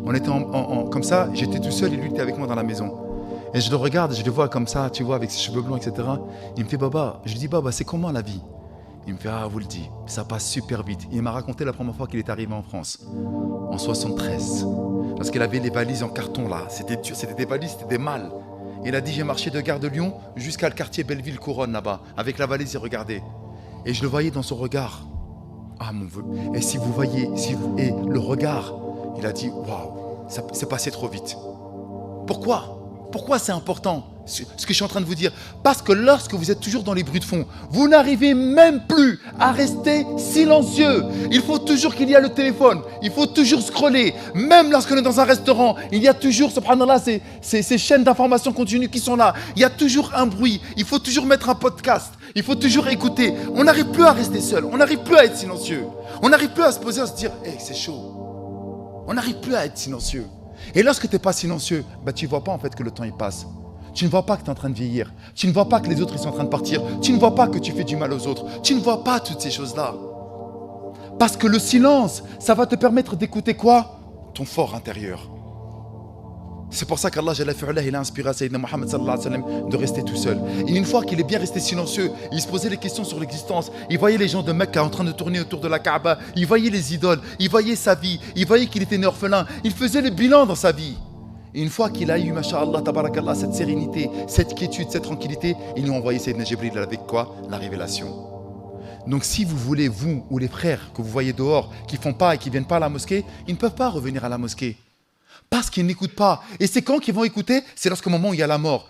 On était comme ça, j'étais tout seul et lui était avec moi dans la maison. Et je le regarde, je le vois comme ça, tu vois, avec ses cheveux blonds, etc. Il me fait, Baba, je lui dis, Baba, c'est comment la vie? Il me fait, ah, vous le dites, ça passe super vite. Il m'a raconté la première fois qu'il est arrivé en France, en 73. Parce qu'il avait les valises en carton là, c'était des valises, c'était des malles. Il a dit, j'ai marché de Gare de Lyon jusqu'à le quartier Belleville-Couronne là-bas, avec la valise et regardez. Et je le voyais dans son regard. Ah mon vœu. Et si vous voyez, et le regard, il a dit, waouh, ça s'est passé trop vite. Pourquoi? Pourquoi c'est important ce que je suis en train de vous dire? Parce que lorsque vous êtes toujours dans les bruits de fond, vous n'arrivez même plus à rester silencieux. Il faut toujours qu'il y ait le téléphone, il faut toujours scroller. Même lorsqu'on est dans un restaurant, il y a toujours, subhanallah, ces chaînes d'information continues qui sont là. Il y a toujours un bruit, il faut toujours mettre un podcast, il faut toujours écouter. On n'arrive plus à rester seul, on n'arrive plus à être silencieux. On n'arrive plus à se poser, à se dire, hey, c'est chaud. On n'arrive plus à être silencieux. Et lorsque tu n'es pas silencieux, tu ne vois pas en fait que le temps il passe. Tu ne vois pas que tu es en train de vieillir. Tu ne vois pas que les autres ils sont en train de partir. Tu ne vois pas que tu fais du mal aux autres. Tu ne vois pas toutes ces choses-là. Parce que le silence, ça va te permettre d'écouter quoi? Ton fort intérieur. C'est pour ça qu'Allah il a inspiré à Sayyidina Muhammad sallallahu alayhi wa sallam de rester tout seul. Et une fois qu'il est bien resté silencieux, il se posait les questions sur l'existence. Il voyait les gens de Mecca en train de tourner autour de la Kaaba. Il voyait les idoles. Il voyait sa vie. Il voyait qu'il était né orphelin. Il faisait le bilan dans sa vie. Et une fois qu'il a eu, masha'Allah, tabarakallah, cette sérénité, cette quiétude, cette tranquillité, il nous a envoyé Sayyidina Jibril avec quoi? La révélation. Donc si vous voulez, vous ou les frères que vous voyez dehors, qui ne font pas et qui ne viennent pas à la mosquée, ils ne peuvent pas revenir à la mosquée. Parce qu'ils n'écoutent pas. Et c'est quand qu'ils vont écouter? C'est lorsqu'au moment où il y a la mort.